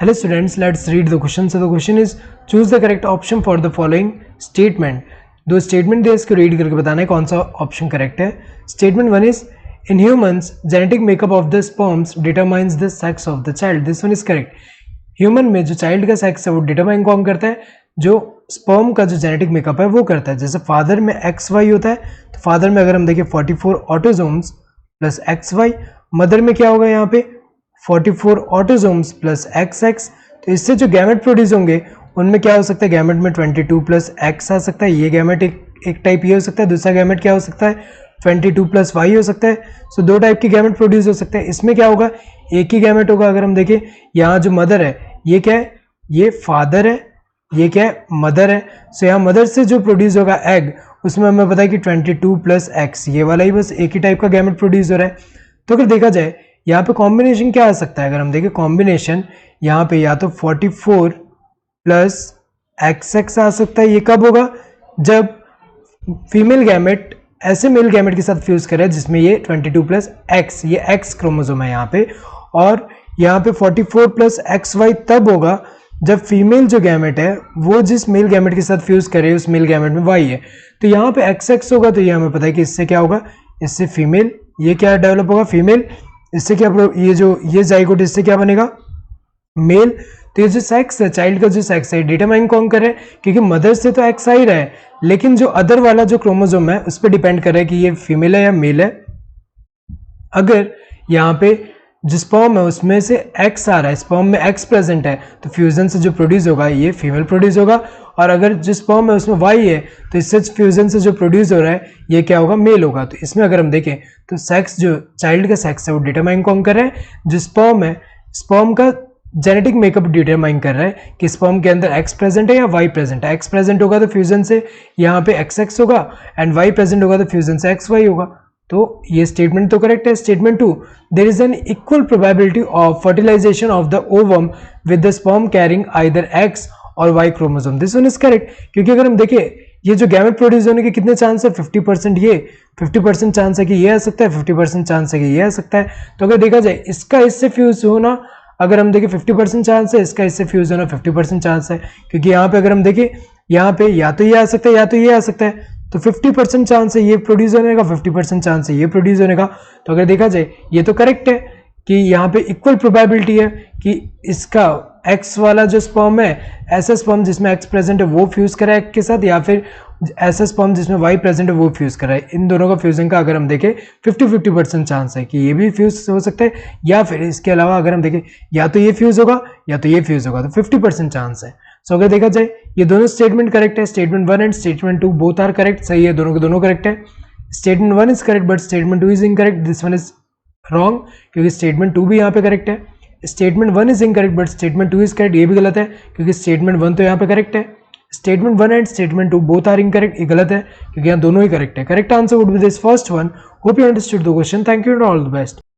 Hello students, let's read the question. So the question is choose the correct option for the following statement. दो statement दिए, इसको read करके बताना है कौन सा ऑप्शन करेक्ट है. Statement one is in humans genetic makeup of the sperms determines the sex of the child. This one is correct. Human में जो चाइल्ड का सेक्स है वो डिटरमाइन कौन करता है? जो स्पर्म का जो जेनेटिक मेकअप है वो करता है. जैसे फादर में XY होता है तो फादर में अगर हम देखें 44 ऑटोजोम्स प्लस XY, मदर में क्या होगा यहाँ पे 44 ऑटोजोम्स प्लस XX. तो इससे जो गैमेट प्रोड्यूस होंगे उनमें क्या हो सकता है, गैमेट में 22 प्लस X आ सकता है. ये गैमेट एक टाइप ये हो सकता है. दूसरा गैमेट क्या हो सकता है, 22 प्लस Y हो सकता है. सो दो टाइप के गैमेट प्रोड्यूस हो सकते हैं. इसमें क्या होगा, एक ही गैमेट होगा. अगर हम देखें यहाँ जो मदर है ये क्या है, ये फादर है, ये क्या है, मदर है. सो यहाँ मदर से जो प्रोड्यूस होगा एग, उसमें हमें पता है कि 22 प्लस X, ये वाला ही बस एक ही टाइप का गैमेट प्रोड्यूस हो रहा है. तो अगर देखा जाए यहाँ पे कॉम्बिनेशन क्या आ सकता है, अगर हम देखें कॉम्बिनेशन यहाँ पे या तो 44 प्लस XX आ सकता है. ये कब होगा, जब फीमेल गैमेट ऐसे मेल गैमेट के साथ फ्यूज करे जिसमें ये 22 प्लस X, ये X क्रोमोसोम है यहाँ पे. और यहाँ पे 44 प्लस XY तब होगा जब फीमेल जो गैमेट है वो जिस मेल गैमेट के साथ फ्यूज करे उस मेल गैमेट में Y है. तो यहाँ पे XX होगा तो ये हमें पता है कि इससे क्या होगा, इससे फीमेल, ये क्या डेवलप होगा, फीमेल. इससे क्या, ये जाइगोट इससे क्या बनेगा, मेल. तो ये जो सेक्स है, चाइल्ड का जो सेक्स है, डिटरमाइन कौन कर रहा है, क्योंकि मदर से तो X आ ही रहा है, लेकिन जो अदर वाला जो क्रोमोसोम है उस पर डिपेंड कर रहा है कि ये फीमेल है या मेल है. अगर यहाँ पे जो स्पर्म है उसमें से X आ रहा है, स्पर्म में X प्रेजेंट है, तो फ्यूजन से जो प्रोड्यूस होगा ये फीमेल प्रोड्यूस होगा. और अगर जो स्पर्म है उसमें Y है तो इससे फ्यूजन से जो प्रोड्यूस हो रहा है ये क्या होगा, मेल होगा. तो इसमें अगर हम देखें तो सेक्स, जो चाइल्ड का सेक्स है वो डिटरमाइन कौन कर रहा है, जो स्पर्म है, स्पर्म का जेनेटिक मेकअप डिटरमाइन कर रहा है कि स्पर्म के अंदर X प्रेजेंट है या Y प्रेजेंट है. X प्रेजेंट होगा तो फ्यूजन से यहाँ पे XX होगा, एंड Y प्रेजेंट होगा तो फ्यूजन से XY होगा. तो ये स्टेटमेंट तो करेक्ट है. Statement two, there is an equal probability of fertilisation of the ovum with the sperm carrying either X और Y chromosome. This one is correct, क्योंकि अगर हम देखें ये जो गैमेट प्रोड्यूस होने के कितने चांस है, 50%. ये 50% चांस है कि ये आ सकता है, 50% चांस है कि ये आ सकता है. तो अगर देखा जाए इसका इससे फ्यूज होना, अगर हम देखें 50% चांस है, इसका इससे फ्यूज होना 50% चांस है, क्योंकि यहाँ पे अगर हम देखें यहाँ पे या तो ये आ सकता है या तो ये आ सकता है. तो 50% चांस है ये प्रोड्यूस होने का, 50% चांस है ये प्रोड्यूस होने का. तो अगर देखा जाए ये तो करेक्ट है कि यहाँ पे इक्वल प्रोबेबिलिटी है कि इसका X वाला जो स्पर्म है, ऐसा स्पर्म जिसमें X प्रेजेंट है वो फ्यूज करा है X के साथ, या फिर ऐसा स्पर्म जिसमें Y प्रेजेंट है वो फ्यूज करा है. इन दोनों का फ्यूजन का अगर हम देखें 50-50% चांस है कि ये भी फ्यूज हो सकता है, या फिर इसके अलावा अगर हम देखें या तो ये फ्यूज होगा या तो ये फ्यूज होगा, तो 50% चांस है. सो अगर देखा जाए ये दोनों स्टेटमेंट करेक्ट है. Statement 1 and statement 2 both are correct, सही है, दोनों के दोनों करेक्ट है. Statement 1 is correct but statement 2 is incorrect. This one is wrong, क्योंकि स्टेटमेंट 2 भी यहाँ पे करेक्ट है. Statement 1 is incorrect but statement 2 is correct, ये भी गलत है, क्योंकि स्टेटमेंट 1 तो यहाँ पे करेक्ट है. Statement 1 and statement 2 both are incorrect, ये गलत है, क्योंकि यहाँ दोनों ही करेक्ट है. Correct answer would be this first one. Hope you understood the question. Thank you and all the best.